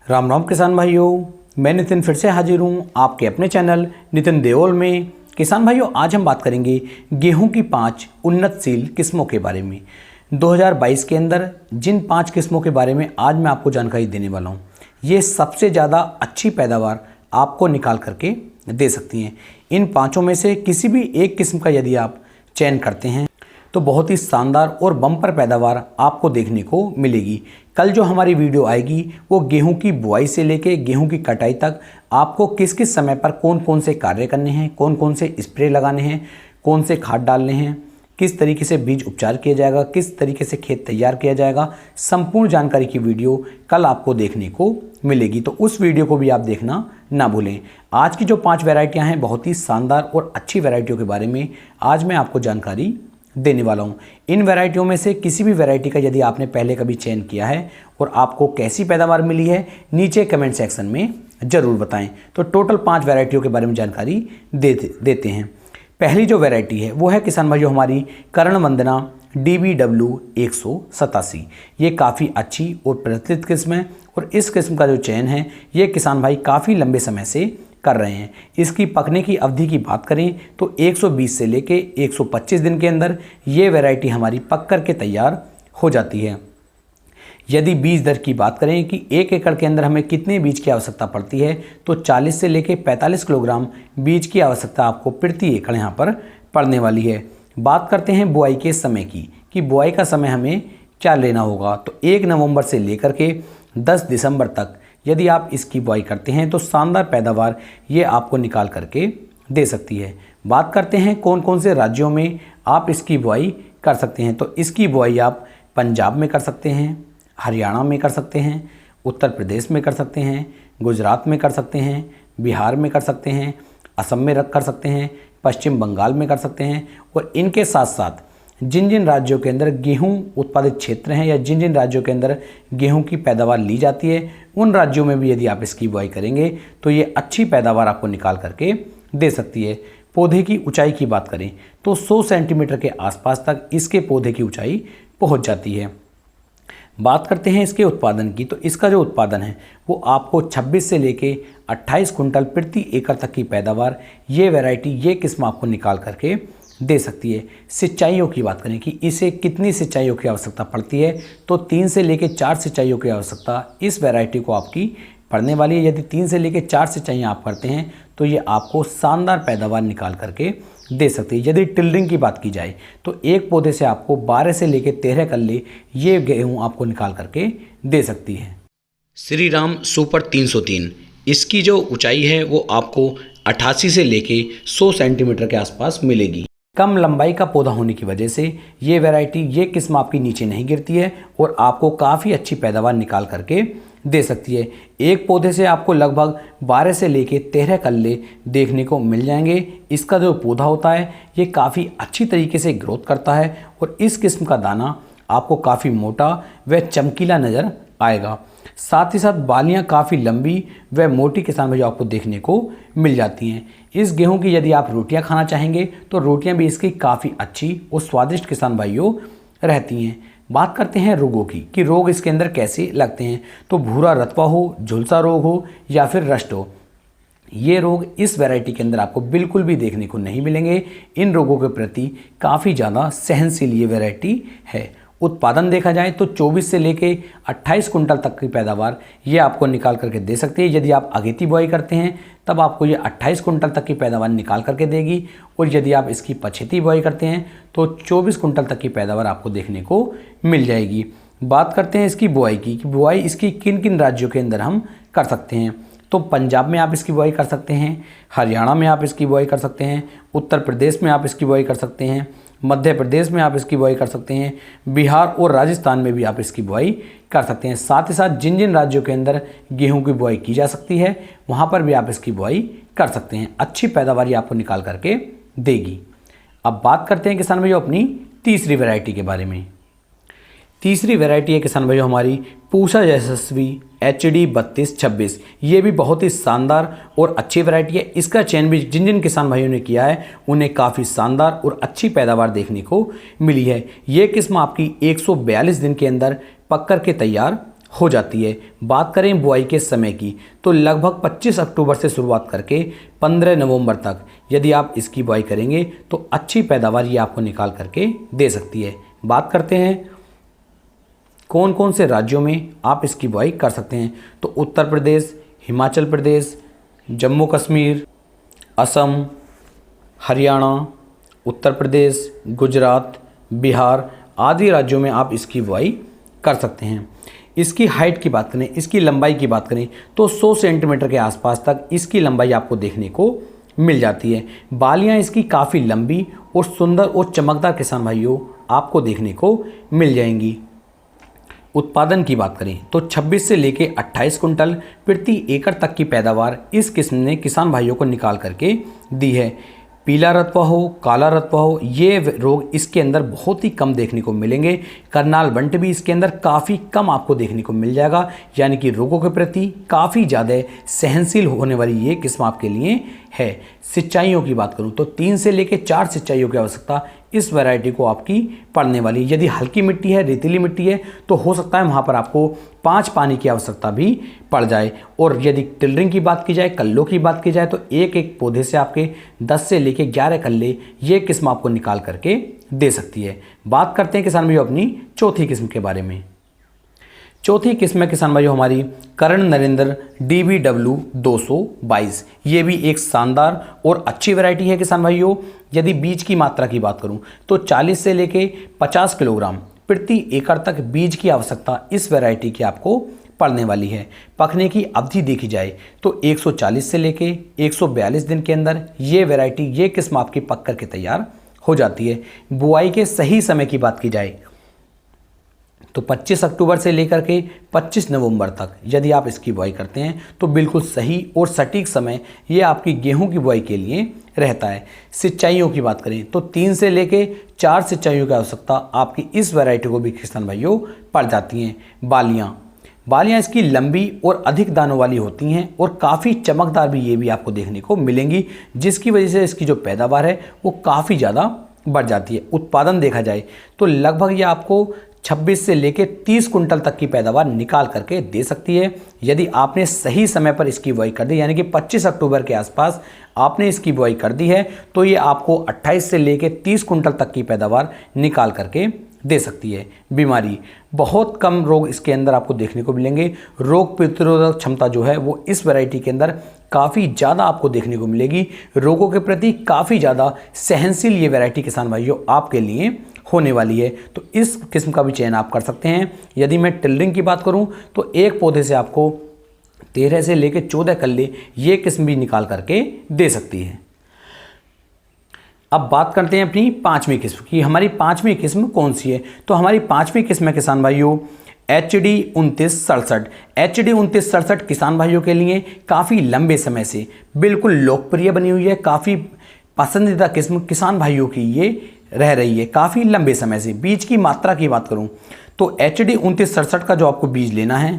राम राम किसान भाइयों, मैं नितिन फिर से हाजिर हूँ आपके अपने चैनल नितिन देओल में। किसान भाइयों, आज हम बात करेंगे गेहूं की 5 उन्नतशील किस्मों के बारे में। 2022 के अंदर जिन 5 किस्मों के बारे में आज मैं आपको जानकारी देने वाला हूँ, ये सबसे ज़्यादा अच्छी पैदावार आपको निकाल करके दे सकती हैं। इन पाँचों में से किसी भी एक किस्म का यदि आप चयन करते हैं तो बहुत ही शानदार और बम्पर पैदावार आपको देखने को मिलेगी। कल जो हमारी वीडियो आएगी वो गेहूं की बुआई से लेके गेहूं की कटाई तक आपको किस किस समय पर कौन कौन से कार्य करने हैं, कौन कौन से स्प्रे लगाने हैं, कौन से खाद डालने हैं, किस तरीके से बीज उपचार किया जाएगा, किस तरीके से खेत तैयार किया जाएगा, संपूर्ण जानकारी की वीडियो कल आपको देखने को मिलेगी। तो उस वीडियो को भी आप देखना ना भूलें। आज की जो 5 वैरायटियाँ हैं, बहुत ही शानदार और अच्छी वैरायटियों के बारे में आज मैं आपको जानकारी देने वाला हूं। इन वैरायटियों में से किसी भी वैरायटी का यदि आपने पहले कभी चयन किया है और आपको कैसी पैदावार मिली है, नीचे कमेंट सेक्शन में ज़रूर बताएं। तो टोटल 5 वैरायटियों के बारे में जानकारी देते हैं। पहली जो वैरायटी है वो है किसान भाइयों हमारी कर्ण वंदना DBW 187। ये काफ़ी अच्छी और प्रचलित किस्म है और इस किस्म का जो चयन है ये किसान भाई काफ़ी लंबे समय से कर रहे हैं। इसकी पकने की अवधि की बात करें तो 120 से लेके 125 दिन के अंदर ये वैरायटी हमारी पक कर के तैयार हो जाती है। यदि बीज दर की बात करें कि 1 एकड़ के अंदर हमें कितने बीज की आवश्यकता पड़ती है, तो 40 से लेके 45 किलोग्राम बीज की आवश्यकता आपको प्रति एकड़ यहाँ पर पड़ने वाली है। बात करते हैं बुआई के समय की कि बुआई का समय हमें क्या लेना होगा। तो 1 नवंबर से लेकर के 10 दिसंबर तक यदि आप इसकी बुआई करते हैं तो शानदार पैदावार ये आपको निकाल करके दे सकती है। बात करते हैं कौन कौन से राज्यों में आप इसकी बुआई कर सकते हैं। तो इसकी बुआई आप पंजाब में कर सकते हैं, हरियाणा में कर सकते हैं, उत्तर प्रदेश में कर सकते हैं, गुजरात में कर सकते हैं, बिहार में कर सकते हैं, असम में कर सकते हैं, पश्चिम बंगाल में कर सकते हैं। और इनके साथ साथ जिन जिन राज्यों के अंदर गेहूं उत्पादित क्षेत्र हैं या जिन जिन राज्यों के अंदर गेहूं की पैदावार ली जाती है, उन राज्यों में भी यदि आप इसकी बुआई करेंगे तो ये अच्छी पैदावार आपको निकाल करके दे सकती है। पौधे की ऊंचाई की बात करें तो 100 सेंटीमीटर के आसपास तक इसके पौधे की ऊंचाई पहुंच जाती है। बात करते हैं इसके उत्पादन की, तो इसका जो उत्पादन है वो आपको 26 से लेके 28 कुंटल प्रति एकड़ तक की पैदावार ये वैरायटी ये किस्म आपको निकाल करके दे सकती है। सिंचाइयों की बात करें कि इसे कितनी सिंचाइयों की आवश्यकता पड़ती है, तो 3 से लेकर 4 सिंचाइयों की आवश्यकता इस वैरायटी को आपकी पड़ने वाली है। यदि 3 से लेकर 4 सिंचाइयाँ आप करते हैं तो ये आपको शानदार पैदावार निकाल करके दे सकती है। यदि टिलरिंग की बात की जाए तो एक पौधे से आपको 12 से लेकर 13 कल्ले ये गेहूँ आपको निकाल करके दे सकती है। श्री राम सुपर 303 इसकी जो ऊंचाई है वो आपको 88 से लेके 100 सेंटीमीटर के आसपास मिलेगी। कम लंबाई का पौधा होने की वजह से ये वैरायटी ये किस्म आपकी नीचे नहीं गिरती है और आपको काफ़ी अच्छी पैदावार निकाल करके दे सकती है। एक पौधे से आपको लगभग 12 से लेके 13 कल्ले देखने को मिल जाएंगे। इसका जो पौधा होता है ये काफ़ी अच्छी तरीके से ग्रोथ करता है और इस किस्म का दाना आपको काफ़ी मोटा व चमकीला नज़र आएगा। साथ ही साथ बालियां काफ़ी लंबी व मोटी किसान भाइयों आपको देखने को मिल जाती हैं। इस गेहूं की यदि आप रोटियां खाना चाहेंगे तो रोटियां भी इसकी काफ़ी अच्छी और स्वादिष्ट किसान भाइयों रहती हैं। बात करते हैं रोगों की कि रोग इसके अंदर कैसे लगते हैं। तो भूरा रतवा हो, झुलसा रोग हो या फिर रस्ट हो, ये रोग इस वैरायटी के अंदर आपको बिल्कुल भी देखने को नहीं मिलेंगे। इन रोगों के प्रति काफ़ी ज़्यादा सहनशील ये वैरायटी है। उत्पादन देखा जाए तो 24 से लेके 28 कुंटल तक की पैदावार ये आपको निकाल करके दे सकती है। यदि आप अगेती बुआई करते हैं तब आपको ये 28 कुंटल तक की पैदावार निकाल करके देगी और यदि आप इसकी पछेती बुआई करते हैं तो 24 कुंटल तक की पैदावार आपको देखने को मिल जाएगी। बात करते हैं इसकी बुआई की कि बुआई इसकी किन किन राज्यों के अंदर हम कर सकते हैं। तो पंजाब में आप इसकी बुआई कर सकते हैं, हरियाणा में आप इसकी बुआई कर सकते हैं, उत्तर प्रदेश में आप इसकी बुआई कर सकते हैं, मध्य प्रदेश में आप इसकी बुआई कर सकते हैं, बिहार और राजस्थान में भी आप इसकी बुआई कर सकते हैं। साथ ही साथ जिन जिन राज्यों के अंदर गेहूं की बुआई की जा सकती है वहां पर भी आप इसकी बुआई कर सकते हैं। अच्छी पैदावार ये आपको निकाल करके देगी। अब बात करते हैं किसान भाइयों अपनी तीसरी वैरायटी के बारे में। तीसरी वैरायटी है किसान भाइयों हमारी पूसा यशस्वी HD 3226। ये भी बहुत ही शानदार और अच्छी वैरायटी है। इसका चयन भी जिन जिन किसान भाइयों ने किया है उन्हें काफ़ी शानदार और अच्छी पैदावार देखने को मिली है। ये किस्म आपकी 142 दिन के अंदर पक कर के तैयार हो जाती है। बात करें बुआई के समय की तो लगभग 25 अक्टूबर से शुरुआत करके 15 नवंबर तक यदि आप इसकी बुआई करेंगे तो अच्छी पैदावार ये आपको निकाल करके दे सकती है। बात करते हैं कौन कौन से राज्यों में आप इसकी बुआई कर सकते हैं, तो उत्तर प्रदेश, हिमाचल प्रदेश, जम्मू कश्मीर, असम, हरियाणा, उत्तर प्रदेश, गुजरात, बिहार आदि राज्यों में आप इसकी बुआई कर सकते हैं। इसकी हाइट की बात करें, इसकी लंबाई की बात करें तो 100 सेंटीमीटर के आसपास तक इसकी लंबाई आपको देखने को मिल जाती है। बालियां इसकी काफ़ी लंबी और सुंदर और चमकदार किसान भाइयों आपको देखने को मिल जाएंगी। उत्पादन की बात करें तो 26 से लेके 28 कुंटल प्रति एकड़ तक की पैदावार इस किस्म ने किसान भाइयों को निकाल करके दी है। पीला रतुआ हो, काला रतुआ हो, ये रोग इसके अंदर बहुत ही कम देखने को मिलेंगे। करनाल बंट भी इसके अंदर काफ़ी कम आपको देखने को मिल जाएगा, यानी कि रोगों के प्रति काफ़ी ज़्यादा सहनशील होने वाली ये किस्म आपके लिए है। सिंचाइयों की बात करूं तो 3 से लेकर 4 सिंचाइयों की आवश्यकता इस वैरायटी को आपकी पड़ने वाली। यदि हल्की मिट्टी है, रेतीली मिट्टी है तो हो सकता है वहाँ पर आपको 5 पानी की आवश्यकता भी पड़ जाए। और यदि टिलरिंग की बात की जाए, कल्लों की बात की जाए तो एक एक पौधे से आपके 10 से लेकर 11 कल्ले ये किस्म आपको निकाल करके दे सकती है। बात करते हैं किसान भाइयों अपनी चौथी किस्म के बारे में। चौथी किस्म है किसान भाइयों हमारी करण नरेंद्र DBW 222। ये भी एक शानदार और अच्छी वैरायटी है किसान भाइयों। यदि बीज की मात्रा की बात करूं तो 40 से लेके 50 किलोग्राम प्रति एकड़ तक बीज की आवश्यकता इस वैरायटी की आपको पड़ने वाली है। पकने की अवधि देखी जाए तो 140 से लेके 142 दिन के अंदर ये वैरायटी, ये किस्म आपकी पक करके तैयार हो जाती है। बुआई के सही समय की बात की जाए तो 25 अक्टूबर से लेकर के 25 नवंबर तक यदि आप इसकी बुआई करते हैं तो बिल्कुल सही और सटीक समय ये आपकी गेहूं की बुआई के लिए रहता है। सिंचाइयों की बात करें तो 3 से लेके 4 सिंचाइयों की आवश्यकता आपकी इस वैरायटी को भी किसान भाइयों पड़ जाती हैं। बालियां इसकी लंबी और अधिक दानों वाली होती हैं और काफ़ी चमकदार भी ये भी आपको देखने को मिलेंगी, जिसकी वजह से इसकी जो पैदावार है वो काफ़ी ज़्यादा बढ़ जाती है। उत्पादन देखा जाए तो लगभग ये आपको 26 से लेकर 30 कुंटल तक की पैदावार निकाल करके दे सकती है। यदि आपने सही समय पर इसकी बुआई कर दी, यानी कि 25 अक्टूबर के आसपास आपने इसकी बुआई कर दी है तो ये आपको 28 से लेकर 30 कुंटल तक की पैदावार निकाल करके दे सकती है। बीमारी बहुत कम रोग इसके अंदर आपको देखने को मिलेंगे। रोग प्रतिरोधक क्षमता जो है वो इस वैरायटी के अंदर काफ़ी ज़्यादा आपको देखने को मिलेगी। रोगों के प्रति काफ़ी ज़्यादा सहनशील ये वैरायटी किसान भाइयों आपके लिए होने वाली है, तो इस किस्म का भी चयन आप कर सकते हैं। यदि मैं टिलरिंग की बात करूं तो एक पौधे से आपको 13 से लेकर 14 कल्ले ये किस्म भी निकाल करके दे सकती है। अब बात करते हैं अपनी 5वीं किस्म की। हमारी 5वीं किस्म कौन सी है, तो हमारी 5वीं किस्म है किसान भाइयों HD 2967। HD 2967 किसान भाइयों के लिए काफ़ी लंबे समय से बिल्कुल लोकप्रिय बनी हुई है। काफ़ी पसंदीदा किस्म किसान भाइयों की ये रह रही है काफ़ी लंबे समय से। बीज की मात्रा की बात करूं तो HD 2967 का जो आपको बीज लेना है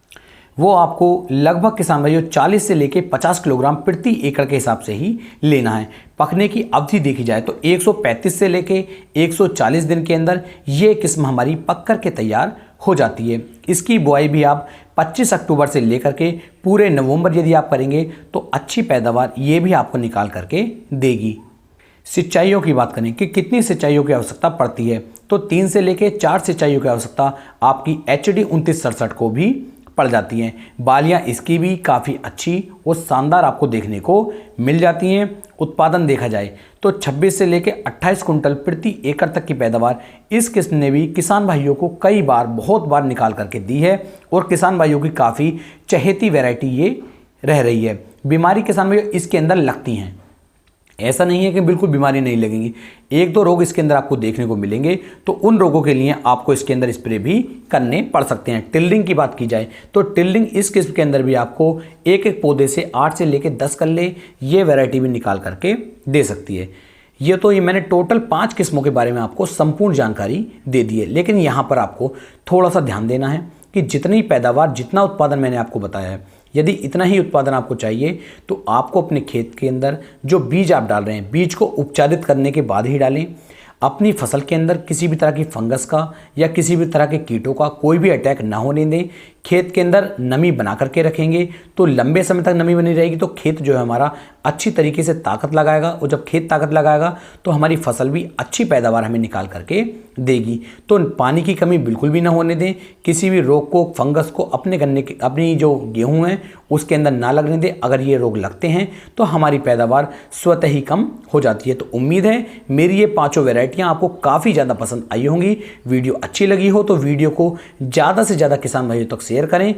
वो आपको लगभग किसान भाइयों 40 से लेकर 50 किलोग्राम प्रति एकड़ के हिसाब से ही लेना है। पकने की अवधि देखी जाए तो 135 से लेकर 140 दिन के अंदर ये किस्म हमारी पक कर के तैयार हो जाती है। इसकी बुआई भी आप 25 अक्टूबर से लेकर के पूरे नवंबर यदि आप करेंगे तो अच्छी पैदावार ये भी आपको निकाल करके देगी। सिंचाइयों की बात करें कि कितनी सिंचाइयों की आवश्यकता पड़ती है तो 3 से लेकर 4 सिंचाइयों की आवश्यकता आपकी HD 2967 को भी पड़ जाती हैं। बालियां इसकी भी काफ़ी अच्छी और शानदार आपको देखने को मिल जाती हैं। उत्पादन देखा जाए तो 26 से लेकर 28 कुंटल प्रति एकड़ तक की पैदावार इस किस्म ने भी किसान भाइयों को कई बार बहुत बार निकाल करके दी है और किसान भाइयों की काफ़ी चहेती वैरायटी ये रह रही है। बीमारी किसान भाइयों इसके अंदर लगती हैं, ऐसा नहीं है कि बिल्कुल बीमारी नहीं लगेंगी। 1-2 रोग इसके अंदर आपको देखने को मिलेंगे तो उन रोगों के लिए आपको इसके अंदर स्प्रे भी करने पड़ सकते हैं। टिलरिंग की बात की जाए तो टिलरिंग इस किस्म के अंदर भी आपको एक एक पौधे से 8 से लेकर 10 कल्ले ये वैरायटी भी निकाल करके दे सकती है। ये मैंने टोटल 5 किस्मों के बारे में आपको संपूर्ण जानकारी दे दी है, लेकिन यहाँ पर आपको थोड़ा सा ध्यान देना है कि जितनी पैदावार, जितना उत्पादन मैंने आपको बताया है, यदि इतना ही उत्पादन आपको चाहिए तो आपको अपने खेत के अंदर जो बीज आप डाल रहे हैं, बीज को उपचारित करने के बाद ही डालें। अपनी फसल के अंदर किसी भी तरह की फंगस का या किसी भी तरह के कीटों का कोई भी अटैक ना होने दें। खेत के अंदर नमी बना करके रखेंगे तो लंबे समय तक नमी बनी रहेगी, तो खेत जो है हमारा अच्छी तरीके से ताकत लगाएगा, और जब खेत ताकत लगाएगा तो हमारी फसल भी अच्छी पैदावार हमें निकाल करके देगी। तो पानी की कमी बिल्कुल भी ना होने दें, किसी भी रोग को, फंगस को अपनी जो गेहूं है उसके अंदर ना लगने दें। अगर ये रोग लगते हैं तो हमारी पैदावार स्वतः ही कम हो जाती है। तो उम्मीद है मेरी ये पांचों वैरायटियां आपको काफ़ी ज़्यादा पसंद आई होंगी। वीडियो अच्छी लगी हो तो वीडियो को ज़्यादा से ज़्यादा किसान भाइयों तक शेयर करें।